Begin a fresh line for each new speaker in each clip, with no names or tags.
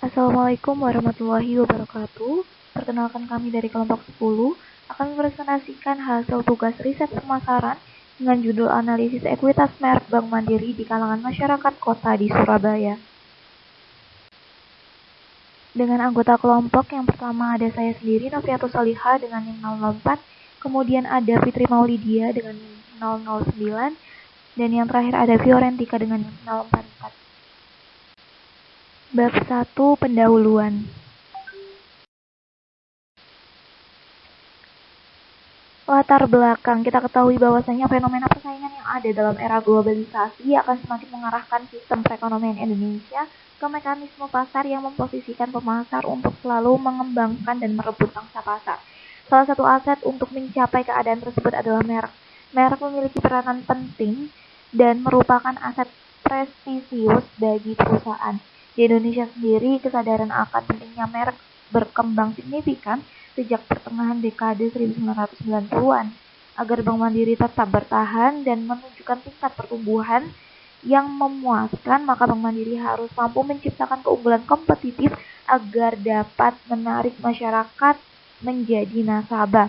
Assalamualaikum warahmatullahi wabarakatuh. Perkenalkan kami dari kelompok 10 akan mempresentasikan hasil tugas riset pemasaran dengan judul analisis ekuitas merek Bank Mandiri di kalangan masyarakat kota di Surabaya. Dengan anggota kelompok yang pertama ada saya sendiri, Noviatus Salihah dengan NIM 004, kemudian ada Fitri Maulidia dengan NIM 009, dan yang terakhir ada Fiorentika dengan NIM 044. Bab 1 Pendahuluan. Latar belakang, kita ketahui bahwasanya fenomena persaingan yang ada dalam era globalisasi akan semakin mengarahkan sistem perekonomian Indonesia ke mekanisme pasar yang memposisikan pemasar untuk selalu mengembangkan dan merebut pangsa pasar. Salah satu aset untuk mencapai keadaan tersebut adalah merek. Merek memiliki peranan penting dan merupakan aset prestisius bagi perusahaan. Di Indonesia sendiri, kesadaran akan pentingnya merek berkembang signifikan sejak pertengahan dekade 1990-an agar Bank Mandiri tetap bertahan dan menunjukkan tingkat pertumbuhan yang memuaskan, maka Bank Mandiri harus mampu menciptakan keunggulan kompetitif agar dapat menarik masyarakat menjadi nasabah.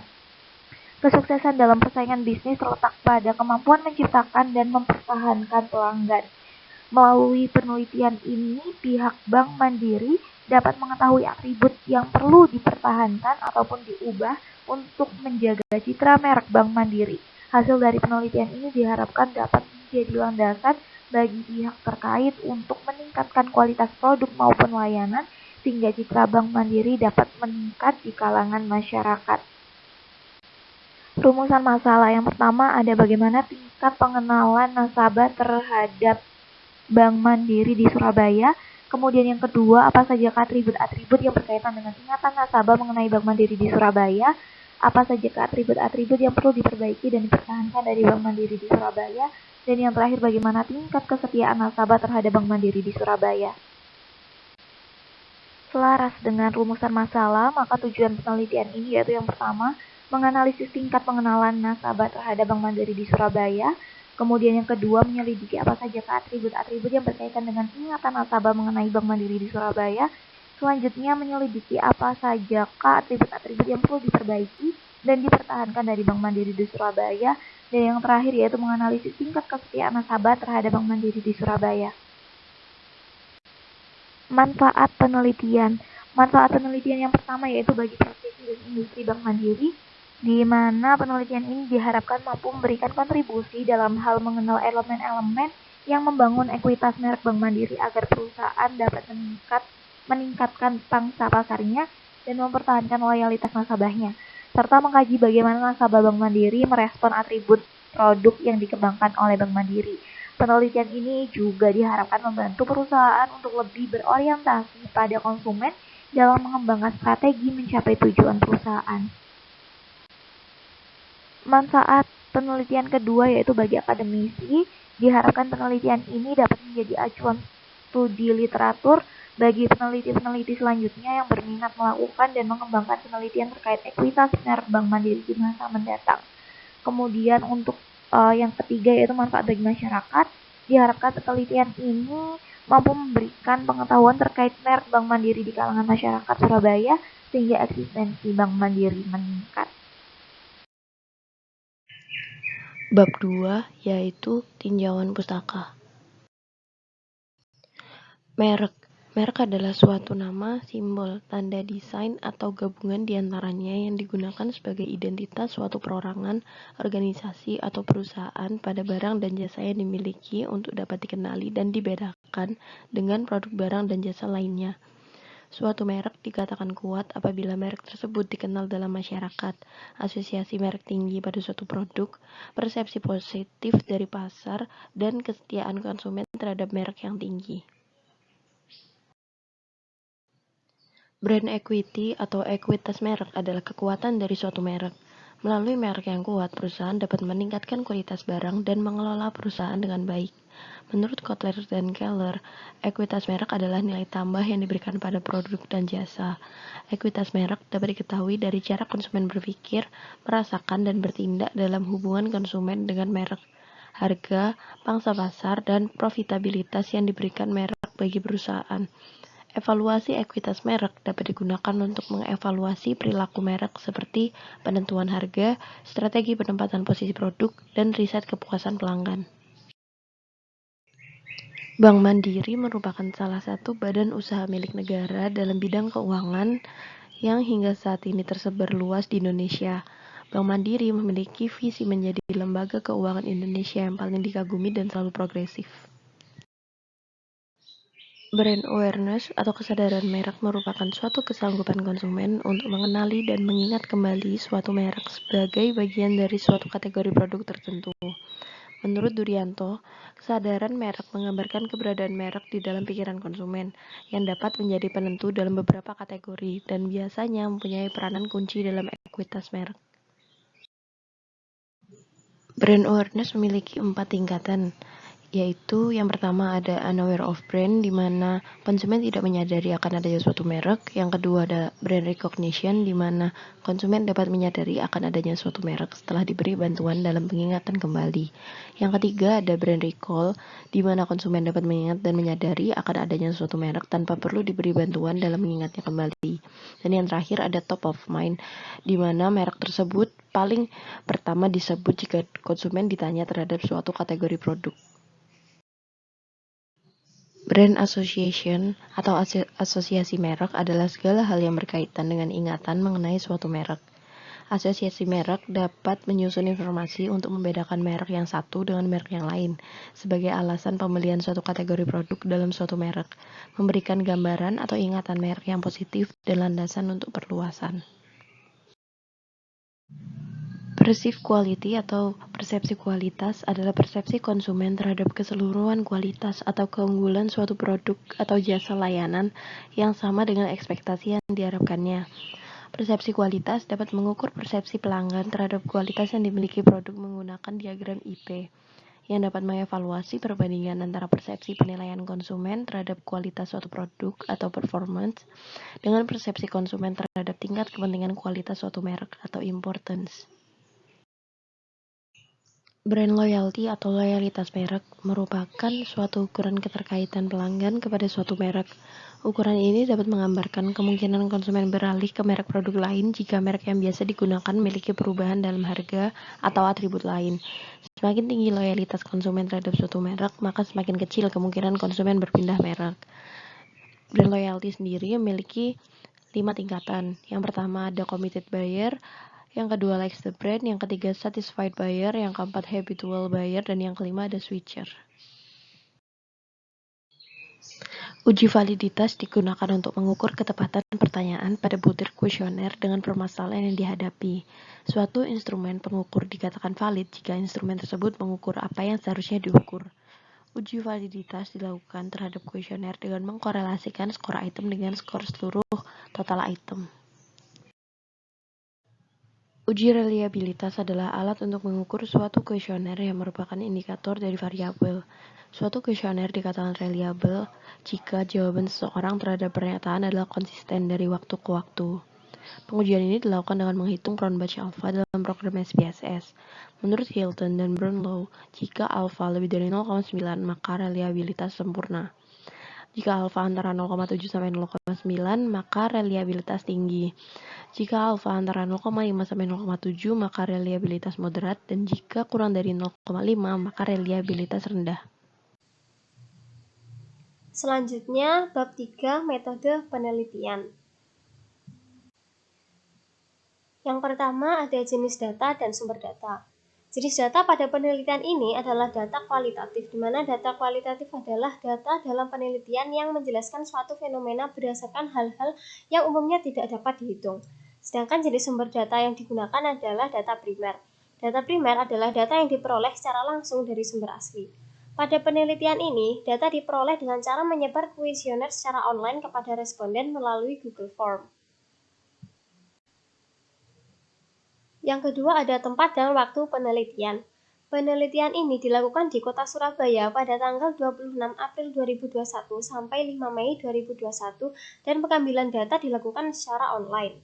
Kesuksesan dalam persaingan bisnis terletak pada kemampuan menciptakan dan mempertahankan pelanggan. Melalui penelitian ini, pihak Bank Mandiri dapat mengetahui atribut yang perlu dipertahankan ataupun diubah untuk menjaga citra merek Bank Mandiri. Hasil dari penelitian ini diharapkan dapat menjadi landasan bagi pihak terkait untuk meningkatkan kualitas produk maupun layanan sehingga citra Bank Mandiri dapat meningkat di kalangan masyarakat. Rumusan masalah yang pertama ada bagaimana tingkat pengenalan nasabah terhadap Bank Mandiri di Surabaya. Kemudian yang kedua, apa saja atribut-atribut yang berkaitan dengan ingatan nasabah mengenai Bank Mandiri di Surabaya? Apa saja atribut-atribut yang perlu diperbaiki dan dipertahankan dari Bank Mandiri di Surabaya? Dan yang terakhir, bagaimana tingkat kesetiaan nasabah terhadap Bank Mandiri di Surabaya? Selaras dengan rumusan masalah, maka tujuan penelitian ini yaitu yang pertama, menganalisis tingkat pengenalan nasabah terhadap Bank Mandiri di Surabaya. Kemudian yang kedua, menyelidiki apa saja atribut-atribut yang berkaitan dengan ingatan nasabah mengenai Bank Mandiri di Surabaya. Selanjutnya, menyelidiki apa saja atribut-atribut yang perlu diperbaiki dan dipertahankan dari Bank Mandiri di Surabaya. Dan yang terakhir yaitu menganalisis tingkat kesetiaan nasabah terhadap Bank Mandiri di Surabaya. Manfaat penelitian. Manfaat penelitian yang pertama yaitu bagi profesi dan industri Bank Mandiri, di mana penelitian ini diharapkan mampu memberikan kontribusi dalam hal mengenal elemen-elemen yang membangun ekuitas merek Bank Mandiri agar perusahaan dapat meningkatkan pangsa pasarnya dan mempertahankan loyalitas nasabahnya, serta mengkaji bagaimana nasabah Bank Mandiri merespon atribut produk yang dikembangkan oleh Bank Mandiri. Penelitian ini juga diharapkan membantu perusahaan untuk lebih berorientasi pada konsumen dalam mengembangkan strategi mencapai tujuan perusahaan. Manfaat penelitian kedua yaitu bagi akademisi, diharapkan penelitian ini dapat menjadi acuan studi literatur bagi peneliti-peneliti selanjutnya yang berminat melakukan dan mengembangkan penelitian terkait ekuitas merek Bank Mandiri di masa mendatang. Kemudian untuk yang ketiga yaitu manfaat bagi masyarakat, diharapkan penelitian ini mampu memberikan pengetahuan terkait merek Bank Mandiri di kalangan masyarakat Surabaya sehingga eksistensi Bank Mandiri meningkat.
Bab 2 yaitu tinjauan pustaka. Merek. Merek adalah suatu nama, simbol, tanda desain, atau gabungan diantaranya yang digunakan sebagai identitas suatu perorangan, organisasi, atau perusahaan pada barang dan jasa yang dimiliki untuk dapat dikenali dan dibedakan dengan produk barang dan jasa lainnya. Suatu merek dikatakan kuat apabila merek tersebut dikenal dalam masyarakat, asosiasi merek tinggi pada suatu produk, persepsi positif dari pasar, dan kesetiaan konsumen terhadap merek yang tinggi. Brand equity atau ekuitas merek adalah kekuatan dari suatu merek. Melalui merek yang kuat, perusahaan dapat meningkatkan kualitas barang dan mengelola perusahaan dengan baik. Menurut Kotler dan Keller, ekuitas merek adalah nilai tambah yang diberikan pada produk dan jasa. Ekuitas merek dapat diketahui dari cara konsumen berpikir, merasakan, dan bertindak dalam hubungan konsumen dengan merek, harga, pangsa pasar, dan profitabilitas yang diberikan merek bagi perusahaan. Evaluasi ekuitas merek dapat digunakan untuk mengevaluasi perilaku merek seperti penentuan harga, strategi penempatan posisi produk, dan riset kepuasan pelanggan. Bank Mandiri merupakan salah satu badan usaha milik negara dalam bidang keuangan yang hingga saat ini tersebar luas di Indonesia. Bank Mandiri memiliki visi menjadi lembaga keuangan Indonesia yang paling dikagumi dan selalu progresif. Brand awareness atau kesadaran merek merupakan suatu kesanggupan konsumen untuk mengenali dan mengingat kembali suatu merek sebagai bagian dari suatu kategori produk tertentu. Menurut Durianto, kesadaran merek menggambarkan keberadaan merek di dalam pikiran konsumen yang dapat menjadi penentu dalam beberapa kategori dan biasanya mempunyai peranan kunci dalam ekuitas merek. Brand awareness memiliki 4 tingkatan, yaitu yang pertama ada unaware of brand, di mana konsumen tidak menyadari akan adanya suatu merek. Yang kedua ada brand recognition, di mana konsumen dapat menyadari akan adanya suatu merek setelah diberi bantuan dalam pengingatan kembali. Yang ketiga ada brand recall, di mana konsumen dapat mengingat dan menyadari akan adanya suatu merek tanpa perlu diberi bantuan dalam mengingatnya kembali. Dan yang terakhir ada top of mind, di mana merek tersebut paling pertama disebut jika konsumen ditanya terhadap suatu kategori produk. Brand association atau asosiasi merek adalah segala hal yang berkaitan dengan ingatan mengenai suatu merek. Asosiasi merek dapat menyusun informasi untuk membedakan merek yang satu dengan merek yang lain sebagai alasan pembelian suatu kategori produk dalam suatu merek, memberikan gambaran atau ingatan merek yang positif dan landasan untuk perluasan. Perceived quality atau persepsi kualitas adalah persepsi konsumen terhadap keseluruhan kualitas atau keunggulan suatu produk atau jasa layanan yang sama dengan ekspektasi yang diharapkannya. Persepsi kualitas dapat mengukur persepsi pelanggan terhadap kualitas yang dimiliki produk menggunakan diagram IP, yang dapat mengevaluasi perbandingan antara persepsi penilaian konsumen terhadap kualitas suatu produk atau performance dengan persepsi konsumen terhadap tingkat kepentingan kualitas suatu merek atau importance. Brand loyalty atau loyalitas merek merupakan suatu ukuran keterkaitan pelanggan kepada suatu merek. Ukuran ini dapat menggambarkan kemungkinan konsumen beralih ke merek produk lain jika merek yang biasa digunakan memiliki perubahan dalam harga atau atribut lain. Semakin tinggi loyalitas konsumen terhadap suatu merek, maka semakin kecil kemungkinan konsumen berpindah merek. Brand loyalty sendiri memiliki 5 tingkatan. Yang pertama ada committed buyer, yang kedua likes the brand, yang ketiga satisfied buyer, yang keempat habitual buyer, dan yang kelima ada switcher. Uji validitas digunakan untuk mengukur ketepatan pertanyaan pada butir kuesioner dengan permasalahan yang dihadapi. Suatu instrumen pengukur dikatakan valid jika instrumen tersebut mengukur apa yang seharusnya diukur. Uji validitas dilakukan terhadap kuesioner dengan mengkorelasikan skor item dengan skor seluruh total item. Uji reliabilitas adalah alat untuk mengukur suatu kuesioner yang merupakan indikator dari variabel. Suatu kuesioner dikatakan reliable jika jawaban seseorang terhadap pernyataan adalah konsisten dari waktu ke waktu. Pengujian ini dilakukan dengan menghitung Cronbach alpha dalam program SPSS. Menurut Hilton dan Brownlow, jika alpha lebih dari 0,9 maka reliabilitas sempurna. Jika alfa antara 0,7 sampai 0,9 maka reliabilitas tinggi. Jika alfa antara 0,5 sampai 0,7 maka reliabilitas moderat, dan jika kurang dari 0,5 maka reliabilitas rendah.
Selanjutnya, bab 3 metode penelitian. Yang pertama ada jenis data dan sumber data. Jenis data pada penelitian ini adalah data kualitatif, di mana data kualitatif adalah data dalam penelitian yang menjelaskan suatu fenomena berdasarkan hal-hal yang umumnya tidak dapat dihitung. Sedangkan jenis sumber data yang digunakan adalah data primer. Data primer adalah data yang diperoleh secara langsung dari sumber asli. Pada penelitian ini, data diperoleh dengan cara menyebar kuesioner secara online kepada responden melalui Google Form. Yang kedua ada tempat dan waktu penelitian. Penelitian ini dilakukan di Kota Surabaya pada tanggal 26 April 2021 sampai 5 Mei 2021 dan pengambilan data dilakukan secara online.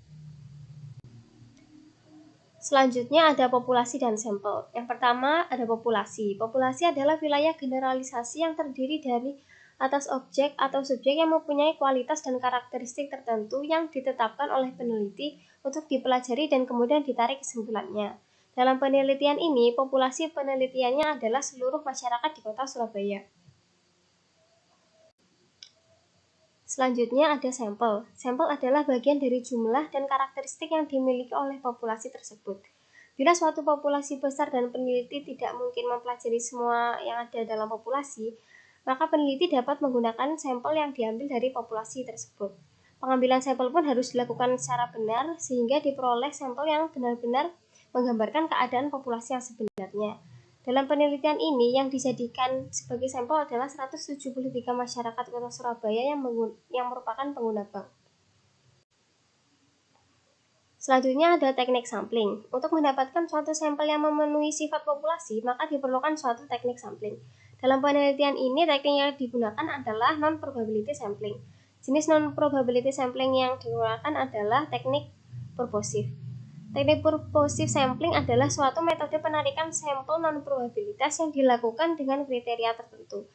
Selanjutnya ada populasi dan sampel. Yang pertama ada populasi. Populasi adalah wilayah generalisasi yang terdiri dari atas objek atau subjek yang mempunyai kualitas dan karakteristik tertentu yang ditetapkan oleh peneliti untuk dipelajari dan kemudian ditarik kesimpulannya. Dalam penelitian ini, populasi penelitiannya adalah seluruh masyarakat di Kota Surabaya. Selanjutnya ada sampel. Sampel adalah bagian dari jumlah dan karakteristik yang dimiliki oleh populasi tersebut. Bila suatu populasi besar dan peneliti tidak mungkin mempelajari semua yang ada dalam populasi, maka peneliti dapat menggunakan sampel yang diambil dari populasi tersebut. Pengambilan sampel pun harus dilakukan secara benar sehingga diperoleh sampel yang benar-benar menggambarkan keadaan populasi yang sebenarnya. Dalam penelitian ini, yang dijadikan sebagai sampel adalah 173 masyarakat Kota Surabaya yang merupakan pengguna bank. Selanjutnya ada teknik sampling. Untuk mendapatkan suatu sampel yang memenuhi sifat populasi, maka diperlukan suatu teknik sampling. Dalam penelitian ini, teknik yang digunakan adalah non-probability sampling. Jenis non-probability sampling yang digunakan adalah teknik purposive. Teknik purposive sampling adalah suatu metode penarikan sampel non-probabilitas yang dilakukan dengan kriteria tertentu.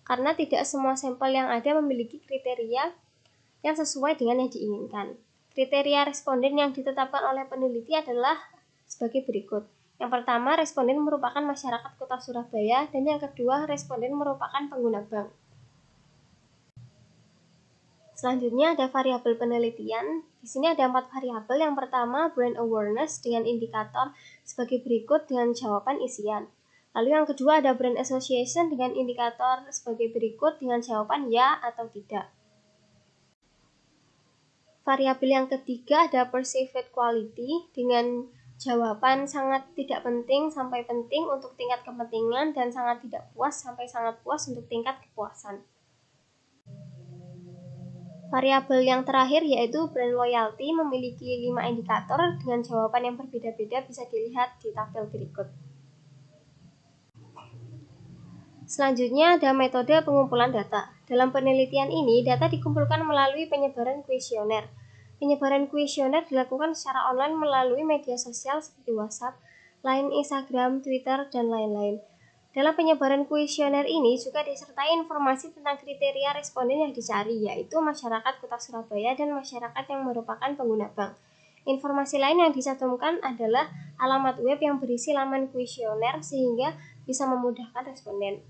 Karena tidak semua sampel yang ada memiliki kriteria yang sesuai dengan yang diinginkan. Kriteria responden yang ditetapkan oleh peneliti adalah sebagai berikut. Yang pertama, responden merupakan masyarakat Kota Surabaya, dan yang kedua, responden merupakan pengguna bank. Selanjutnya ada variabel penelitian. Di sini ada 4 variabel. Yang pertama, brand awareness dengan indikator sebagai berikut dengan jawaban isian. Lalu yang kedua ada brand association dengan indikator sebagai berikut dengan jawaban ya atau tidak. Variabel yang ketiga ada perceived quality dengan jawaban sangat tidak penting sampai penting untuk tingkat kepentingan dan sangat tidak puas sampai sangat puas untuk tingkat kepuasan. Variabel yang terakhir yaitu brand loyalty memiliki 5 indikator dengan jawaban yang berbeda-beda, bisa dilihat di tabel berikut. Selanjutnya ada metode pengumpulan data. Dalam penelitian ini, data dikumpulkan melalui penyebaran kuesioner. Penyebaran kuesioner dilakukan secara online melalui media sosial seperti WhatsApp, Line, Instagram, Twitter, dan lain-lain. Dalam penyebaran kuesioner ini juga disertai informasi tentang kriteria responden yang dicari, yaitu masyarakat Kota Surabaya dan masyarakat yang merupakan pengguna bank. Informasi lain yang dicantumkan adalah alamat web yang berisi laman kuesioner sehingga bisa memudahkan responden.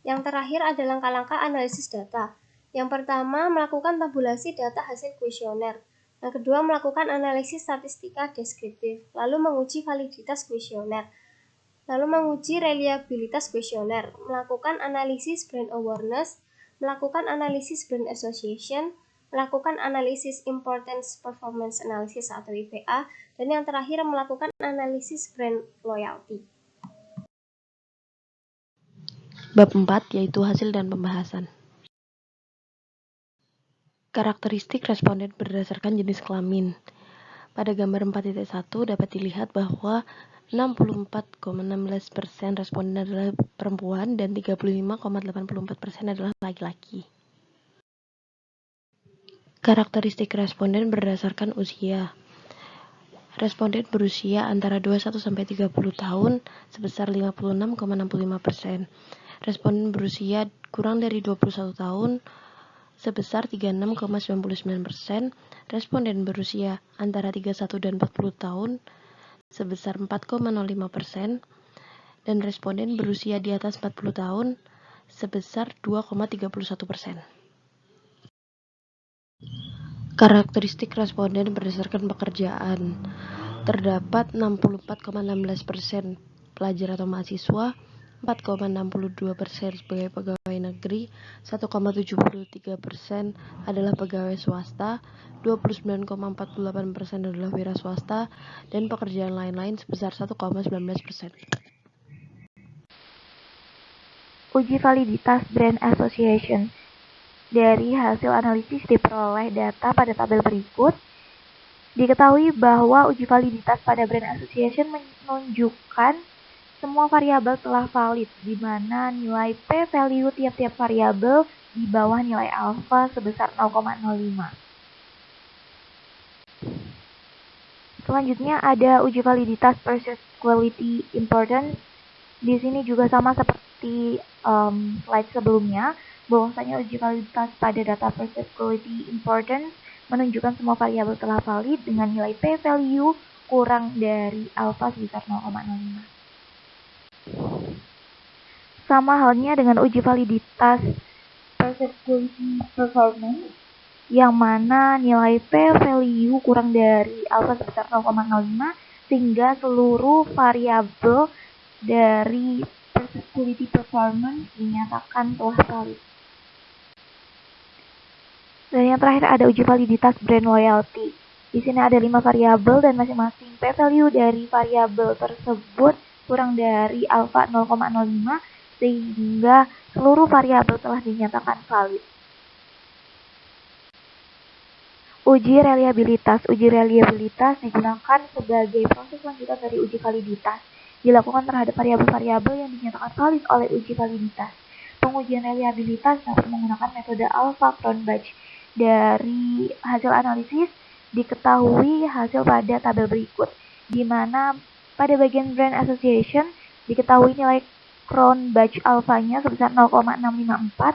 Yang terakhir ada langkah-langkah analisis data. Yang pertama, melakukan tabulasi data hasil kuesioner. Yang kedua, melakukan analisis statistika deskriptif, lalu menguji validitas kuesioner. Lalu menguji reliabilitas kuesioner, melakukan analisis brand awareness, melakukan analisis brand association, melakukan analisis importance performance analysis atau IPA, dan yang terakhir melakukan analisis brand loyalty.
Bab 4 yaitu hasil dan pembahasan. Karakteristik responden berdasarkan jenis kelamin. Pada gambar 4.1 dapat dilihat bahwa 64,16% responden adalah perempuan dan 35,84% adalah laki-laki. Karakteristik responden berdasarkan usia. Responden berusia antara 21-30 tahun sebesar 56,65%. Responden berusia kurang dari 21 tahun sebesar 36,99%. Responden berusia antara 31 dan 40 tahun sebesar 4,05%, dan responden berusia di atas 40 tahun sebesar 2,31%. Karakteristik responden berdasarkan pekerjaan. Terdapat 64,16% pelajar atau mahasiswa, 4,62% sebagai pegawai negeri, 1,73% adalah pegawai swasta, 29,48% adalah wira swasta, dan pekerjaan lain-lain sebesar 1,19%.
Uji validitas brand association. Dari hasil analisis diperoleh data pada tabel berikut. Diketahui bahwa uji validitas pada brand association menunjukkan semua variabel telah valid, di mana nilai p-value tiap-tiap variabel di bawah nilai alfa sebesar 0,05. Selanjutnya ada uji validitas versus quality importance. Di sini juga sama seperti slide sebelumnya. bahwasanya uji validitas pada data perceived quality importance menunjukkan semua variabel telah valid dengan nilai p-value kurang dari alfa sebesar 0,05. Sama halnya dengan uji validitas perceived quality performance, yang mana nilai p-value kurang dari alfa sebesar 0,05 sehingga seluruh variabel dari perceived quality performance dinyatakan telah valid. Dan yang terakhir ada uji validitas brand loyalty. Di sini ada 5 variabel dan masing-masing p-value dari variabel tersebut kurang dari alfa 0,05 sehingga seluruh variabel telah dinyatakan valid. Uji reliabilitas. Uji reliabilitas digunakan sebagai proses lanjutan dari uji validitas. Dilakukan terhadap variabel-variabel yang dinyatakan valid oleh uji validitas. Pengujian reliabilitas dapat menggunakan metode Alpha-Cronbach. Dari hasil analisis diketahui hasil pada tabel berikut, di mana pada bagian brand association diketahui nilai Cronbach alfanya sebesar 0,654,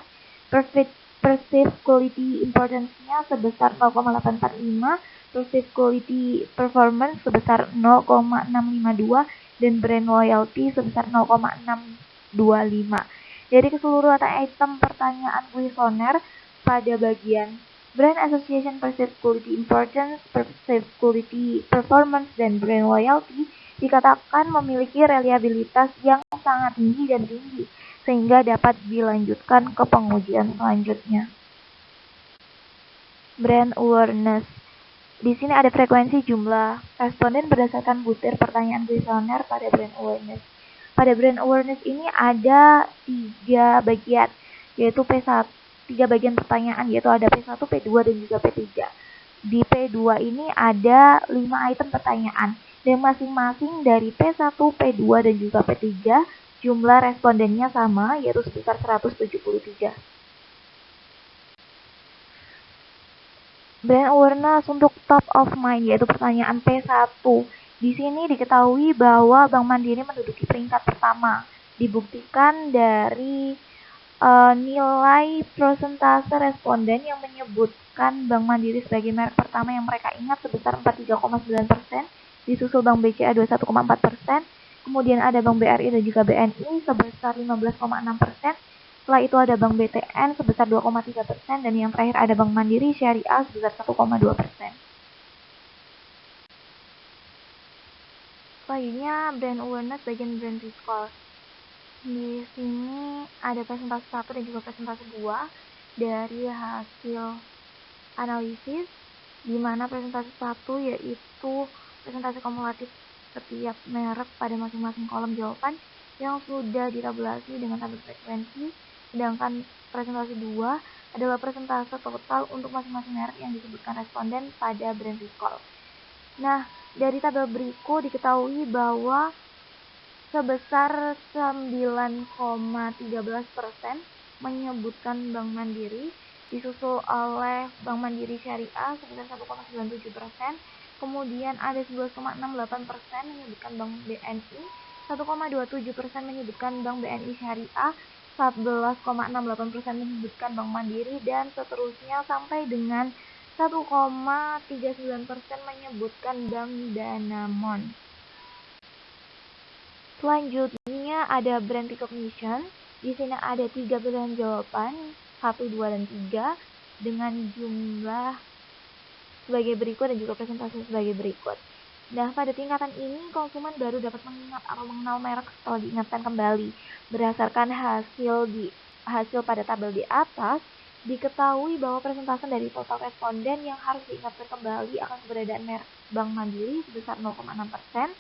perceived quality importance-nya sebesar 0,845, perceived quality performance sebesar 0,652, dan brand loyalty sebesar 0,625. Dari keseluruhan item pertanyaan kuesioner pada bagian brand association, perceived quality importance, perceived quality performance, dan brand loyalty dikatakan memiliki reliabilitas yang sangat tinggi dan tinggi sehingga dapat dilanjutkan ke pengujian selanjutnya. Brand awareness. Di sini ada frekuensi jumlah responden berdasarkan butir pertanyaan kuesioner pada brand awareness. Pada brand awareness ini ada 3 bagian, yaitu P1, 3 bagian pertanyaan, yaitu ada P1, P2, dan juga P3. Di P2 ini ada 5 item pertanyaan, dan masing-masing dari P1, P2, dan juga P3 jumlah respondennya sama, yaitu sebesar 173. Brand awareness untuk top of mind, yaitu pertanyaan P1. Di sini diketahui bahwa Bank Mandiri menduduki peringkat pertama. Dibuktikan dari nilai persentase responden yang menyebutkan Bank Mandiri sebagai merek pertama yang mereka ingat sebesar 43,9%, disusul Bank BCA 21,4%, kemudian ada Bank BRI dan juga BNI sebesar 15,6%, setelah itu ada Bank BTN sebesar 2,3%, dan yang terakhir ada Bank Mandiri Syariah sebesar 1,2%. Selanjutnya brand awareness bagian brand recall. Di sini ada presentasi 1 dan juga presentasi 2 dari hasil analisis, di mana presentasi 1 yaitu presentasi kumulatif setiap merek pada masing-masing kolom jawaban yang sudah ditabulasi dengan tabel frekuensi, sedangkan presentasi 2 adalah presentase total untuk masing-masing merek yang disebutkan responden pada brand recall. Nah, dari tabel berikut diketahui bahwa sebesar 9,13% menyebutkan Bank Mandiri, disusul oleh Bank Mandiri Syariah sebesar 1,97%, kemudian ada 11,68% menyebutkan Bank BNI, 1,27% menyebutkan Bank BNI Syariah, 11,68% menyebutkan Bank Mandiri, dan seterusnya sampai dengan 1,39% menyebutkan Bank Danamon. Selanjutnya ada brand recognition. Di sini ada 3 pilihan jawaban, 1, 2, dan 3 dengan jumlah sebagai berikut dan juga presentasi sebagai berikut. Nah, pada tingkatan ini konsumen baru dapat mengingat atau mengenal merek setelah diingatkan kembali. Berdasarkan hasil pada tabel di atas, diketahui bahwa persentase dari total responden yang harus diingatkan kembali akan keberadaan merek Bank Mandiri sebesar 0,6%.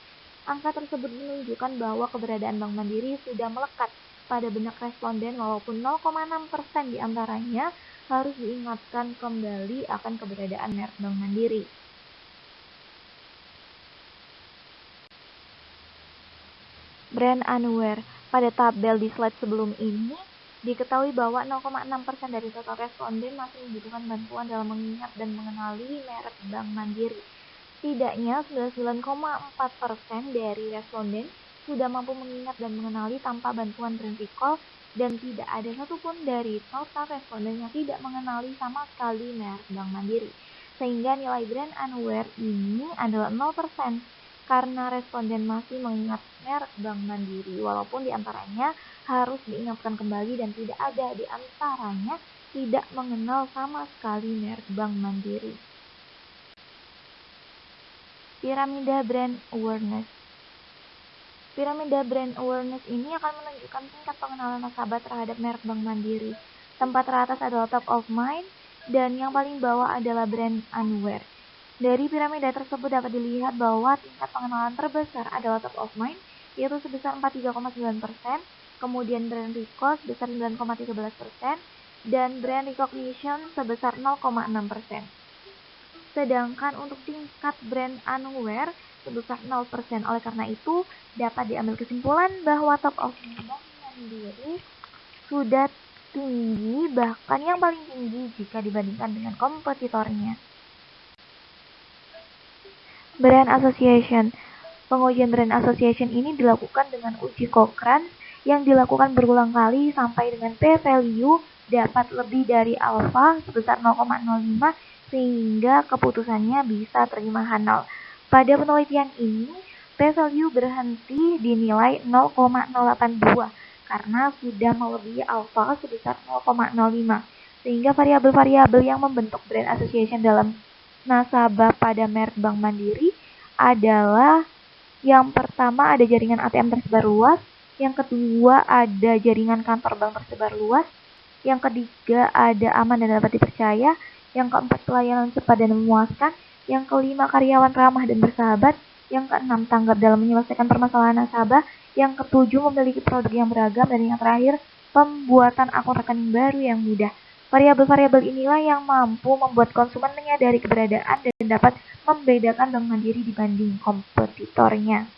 Angka tersebut menunjukkan bahwa keberadaan Bank Mandiri sudah melekat pada benak responden, walaupun 0,6% diantaranya harus diingatkan kembali akan keberadaan merek Bank Mandiri. Brand unaware. Pada tabel di slide sebelum ini, diketahui bahwa 0,6% dari total responden masih membutuhkan bantuan dalam mengingat dan mengenali merek Bank Mandiri. Setidaknya 99,4% dari responden sudah mampu mengingat dan mengenali tanpa bantuan brand recall, dan tidak ada satupun dari total responden yang tidak mengenali sama sekali merek Bank Mandiri. Sehingga nilai brand unaware ini adalah 0% karena responden masih mengingat merek Bank Mandiri walaupun diantaranya harus diingatkan kembali dan tidak ada di antaranya tidak mengenal sama sekali merek Bank Mandiri. Piramida Brand Awareness. Piramida Brand Awareness ini akan menunjukkan tingkat pengenalan nasabah terhadap merek Bank Mandiri. Tempat teratas adalah top of mind dan yang paling bawah adalah brand unaware. Dari piramida tersebut dapat dilihat bahwa tingkat pengenalan terbesar adalah top of mind, yaitu sebesar 43,9%, kemudian brand recall sebesar 9,13%, dan brand recognition sebesar 0,6%. Sedangkan untuk tingkat brand unaware sebesar 0%. Oleh karena itu, dapat diambil kesimpulan bahwa top of mind Bank Mandiri sudah tinggi, bahkan yang paling tinggi jika dibandingkan dengan kompetitornya. Brand Association. Pengujian Brand Association ini dilakukan dengan uji Cochrane yang dilakukan berulang kali sampai dengan p-value dapat lebih dari alfa sebesar 0,05 sehingga keputusannya bisa terima Hanal. Pada penelitian ini, p-value berhenti di nilai 0,082 karena sudah melebihi alfa sebesar 0,05 sehingga variabel-variabel yang membentuk brand association dalam nasabah pada merek Bank Mandiri adalah yang pertama ada jaringan ATM tersebar luas, yang kedua ada jaringan kantor bank tersebar luas, yang ketiga ada aman dan dapat dipercaya, yang keempat pelayanan cepat dan memuaskan, yang kelima karyawan ramah dan bersahabat, yang keenam tanggap dalam menyelesaikan permasalahan nasabah, yang ketujuh memiliki produk yang beragam, dan yang terakhir pembuatan akun rekening baru yang mudah. Variabel-variabel inilah yang mampu membuat konsumen menyadari keberadaan dan dapat membedakan Bank Mandiri dibanding kompetitornya.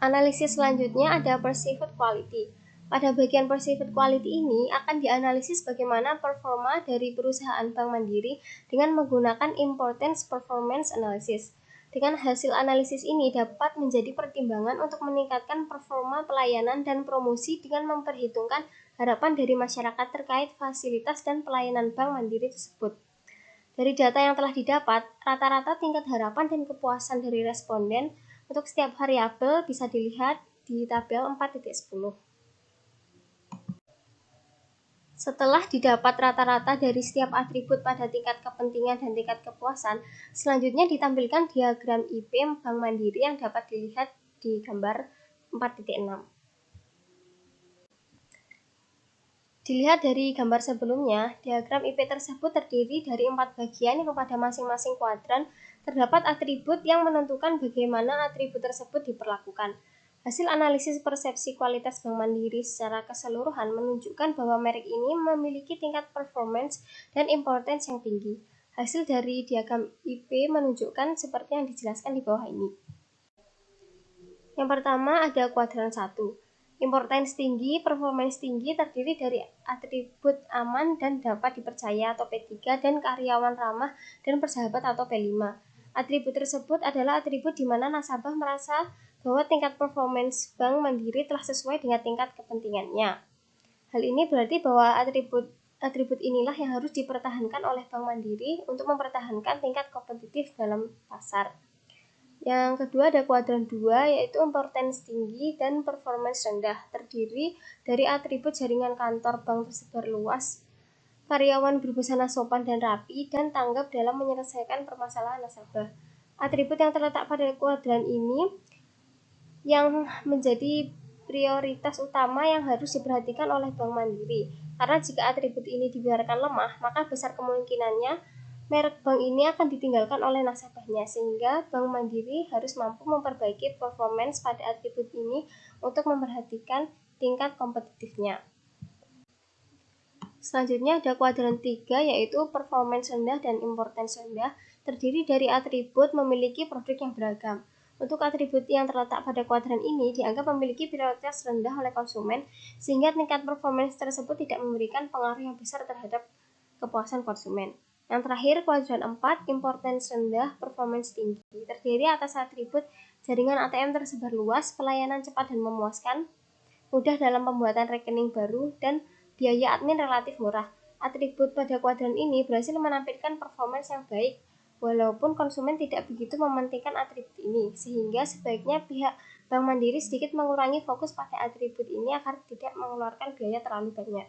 Analisis selanjutnya ada perceived quality. Pada bagian perceived quality ini akan dianalisis bagaimana performa dari perusahaan Bank Mandiri dengan menggunakan importance performance analysis. Dengan hasil analisis ini dapat menjadi pertimbangan untuk meningkatkan performa pelayanan dan promosi dengan memperhitungkan harapan dari masyarakat terkait fasilitas dan pelayanan Bank Mandiri tersebut. Dari data yang telah didapat, rata-rata tingkat harapan dan kepuasan dari responden untuk setiap variabel bisa dilihat di tabel 4.10. Setelah didapat rata-rata dari setiap atribut pada tingkat kepentingan dan tingkat kepuasan, selanjutnya ditampilkan diagram IP Bank Mandiri yang dapat dilihat di gambar 4.6. Dilihat dari gambar sebelumnya, diagram IP tersebut terdiri dari 4 bagian yang pada masing-masing kuadran terdapat atribut yang menentukan bagaimana atribut tersebut diperlakukan. Hasil analisis persepsi kualitas Bank Mandiri secara keseluruhan menunjukkan bahwa merek ini memiliki tingkat performance dan importance yang tinggi. Hasil dari diagram IP menunjukkan seperti yang dijelaskan di bawah ini. Yang pertama ada kuadran 1. Importance tinggi, performance tinggi terdiri dari atribut aman dan dapat dipercaya atau P3 dan karyawan ramah dan bersahabat atau P5. Atribut tersebut adalah atribut di mana nasabah merasa bahwa tingkat performance Bank Mandiri telah sesuai dengan tingkat kepentingannya. Hal ini berarti bahwa atribut inilah yang harus dipertahankan oleh Bank Mandiri untuk mempertahankan tingkat kompetitif dalam pasar. Yang kedua ada kuadran 2 yaitu importance tinggi dan performance rendah, terdiri dari atribut jaringan kantor bank tersebar luas, karyawan berbusana sopan dan rapi, dan tanggap dalam menyelesaikan permasalahan nasabah. Atribut yang terletak pada kuadran ini yang menjadi prioritas utama yang harus diperhatikan oleh Bank Mandiri. Karena jika atribut ini dibiarkan lemah, maka besar kemungkinannya merek bank ini akan ditinggalkan oleh nasabahnya, sehingga Bank Mandiri harus mampu memperbaiki performance pada atribut ini untuk memperhatikan tingkat kompetitifnya. Selanjutnya ada kuadran 3 yaitu performance rendah dan importance rendah, terdiri dari atribut memiliki produk yang beragam. Untuk atribut yang terletak pada kuadran ini dianggap memiliki prioritas rendah oleh konsumen, sehingga tingkat performance tersebut tidak memberikan pengaruh yang besar terhadap kepuasan konsumen. Yang terakhir, kuadran 4, importance rendah, performance tinggi, terdiri atas atribut jaringan ATM tersebar luas, pelayanan cepat dan memuaskan, mudah dalam pembuatan rekening baru, dan biaya admin relatif murah. Atribut pada kuadran ini berhasil menampilkan performance yang baik, walaupun konsumen tidak begitu mementingkan atribut ini, sehingga sebaiknya pihak Bank Mandiri sedikit mengurangi fokus pada atribut ini agar tidak mengeluarkan biaya terlalu banyak.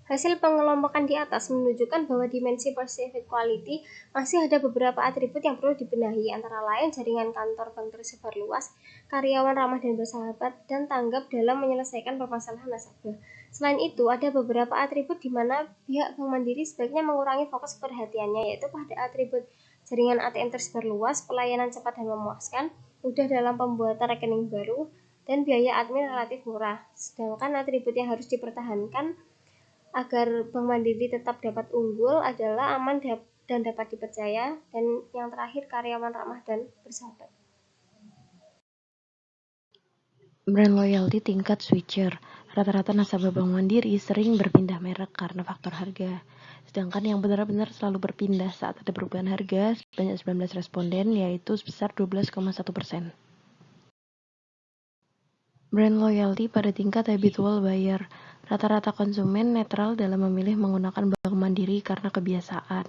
Hasil pengelompokan di atas menunjukkan bahwa dimensi perceived quality masih ada beberapa atribut yang perlu dibenahi, antara lain jaringan kantor bank tersebar luas, karyawan ramah dan bersahabat, dan tanggap dalam menyelesaikan permasalahan nasabah. Selain itu, ada beberapa atribut di mana pihak Bank Mandiri sebaiknya mengurangi fokus perhatiannya, yaitu pada atribut jaringan ATM tersebar luas, pelayanan cepat dan memuaskan, mudah dalam pembuatan rekening baru, dan biaya admin relatif murah. Sedangkan atribut yang harus dipertahankan agar Bank Mandiri tetap dapat unggul adalah aman dan dapat dipercaya, dan yang terakhir karyawan ramah dan bersahabat.
Brand loyalty tingkat switcher. Rata-rata nasabah Bank Mandiri sering berpindah merek karena faktor harga. Sedangkan yang benar-benar selalu berpindah saat ada perubahan harga sebanyak 19 responden, yaitu sebesar 12,1%. Brand loyalty pada tingkat habitual buyer. Rata-rata konsumen netral dalam memilih menggunakan Bank Mandiri karena kebiasaan.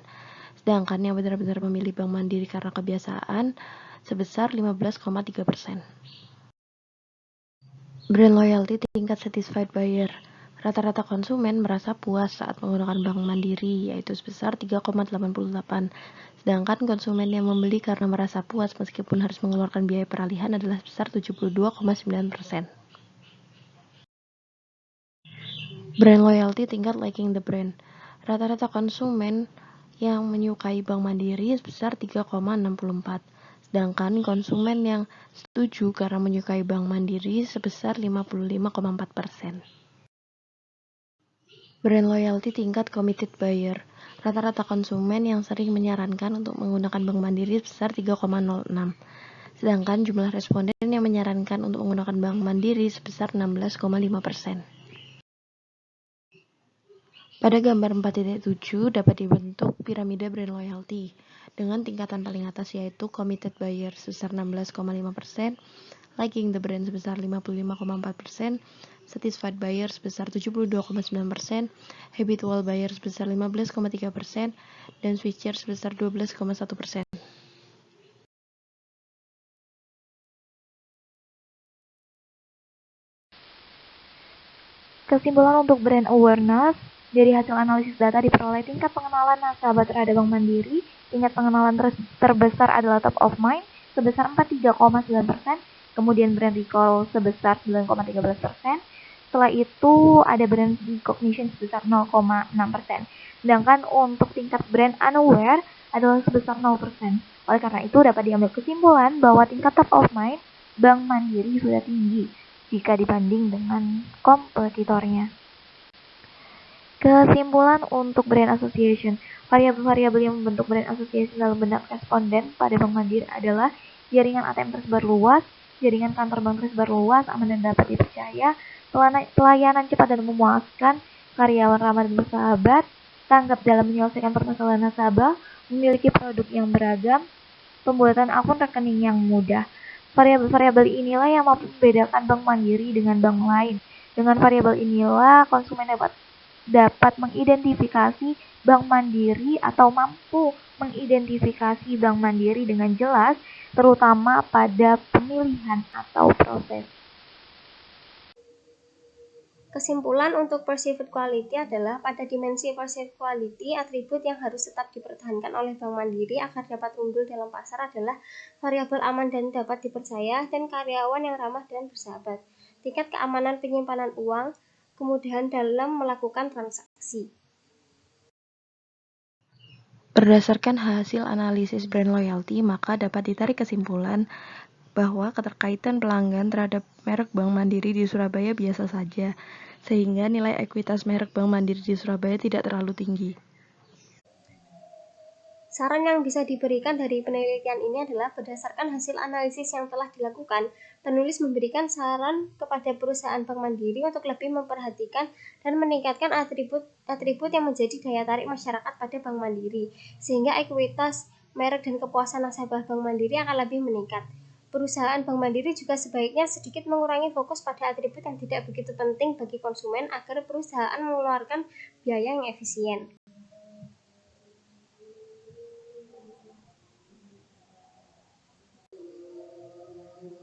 Sedangkan yang benar-benar memilih Bank Mandiri karena kebiasaan sebesar 15,3%. Brand loyalty tingkat satisfied buyer. Rata-rata konsumen merasa puas saat menggunakan Bank Mandiri, yaitu sebesar 3,88. Sedangkan konsumen yang membeli karena merasa puas meskipun harus mengeluarkan biaya peralihan adalah sebesar 72,9%. Brand loyalty tingkat liking the brand. Rata-rata konsumen yang menyukai Bank Mandiri sebesar 3,64. Sedangkan konsumen yang setuju karena menyukai Bank Mandiri sebesar 55,4%. Brand loyalty tingkat committed buyer. Rata-rata konsumen yang sering menyarankan untuk menggunakan Bank Mandiri sebesar 3,06. Sedangkan jumlah responden yang menyarankan untuk menggunakan Bank Mandiri sebesar 16,5%. Pada gambar 4.7 dapat dibentuk piramida brand loyalty dengan tingkatan paling atas yaitu committed buyer sebesar 16,5%, liking the brand sebesar 55,4%, satisfied buyer sebesar 72,9%, habitual buyer sebesar 15,3%, dan switcher sebesar 12,1%.
Kesimpulan untuk brand awareness, dari hasil analisis data diperoleh tingkat pengenalan nasabah terhadap Bank Mandiri. Tingkat pengenalan terbesar adalah top of mind sebesar 43,9%, kemudian brand recall sebesar 9,13%. Setelah itu ada brand recognition sebesar 0,6%. Sedangkan untuk tingkat brand unaware adalah sebesar 0%. Oleh karena itu dapat diambil kesimpulan bahwa tingkat top of mind Bank Mandiri sudah tinggi jika dibanding dengan kompetitornya. Kesimpulan untuk brand association. Variabel-variabel yang membentuk brand association dalam benak responden pada Bank Mandiri adalah jaringan ATM tersebar luas, jaringan kantor bank tersebar luas, aman dan dapat dipercaya, pelayanan cepat dan memuaskan, karyawan ramah dan bersahabat, tanggap dalam menyelesaikan permasalahan nasabah, memiliki produk yang beragam, pembuatan akun rekening yang mudah. Variabel-variabel inilah yang mampu membedakan Bank Mandiri dengan bank lain. Dengan variabel inilah konsumen dapat mengidentifikasi Bank Mandiri atau mampu mengidentifikasi Bank Mandiri dengan jelas, terutama pada pemilihan atau proses.
Kesimpulan untuk perceived quality adalah pada dimensi perceived quality, atribut yang harus tetap dipertahankan oleh Bank Mandiri agar dapat unggul dalam pasar adalah variabel aman dan dapat dipercaya, dan karyawan yang ramah dan bersahabat, tingkat keamanan penyimpanan uang, kemudahan dalam melakukan transaksi.
Berdasarkan hasil analisis brand loyalty, maka dapat ditarik kesimpulan bahwa keterkaitan pelanggan terhadap merek Bank Mandiri di Surabaya biasa saja, sehingga nilai ekuitas merek Bank Mandiri di Surabaya tidak terlalu tinggi.
Saran yang bisa diberikan dari penelitian ini adalah berdasarkan hasil analisis yang telah dilakukan, penulis memberikan saran kepada perusahaan Bank Mandiri untuk lebih memperhatikan dan meningkatkan atribut yang menjadi daya tarik masyarakat pada Bank Mandiri, sehingga ekuitas merek dan kepuasan nasabah Bank Mandiri akan lebih meningkat. Perusahaan Bank Mandiri juga sebaiknya sedikit mengurangi fokus pada atribut yang tidak begitu penting bagi konsumen agar perusahaan mengeluarkan biaya yang efisien.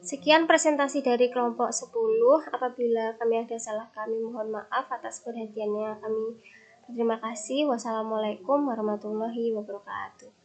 Sekian presentasi dari kelompok 10. Apabila kami ada salah, kami mohon maaf atas perhatiannya. Kami berterima kasih. Wassalamualaikum warahmatullahi wabarakatuh.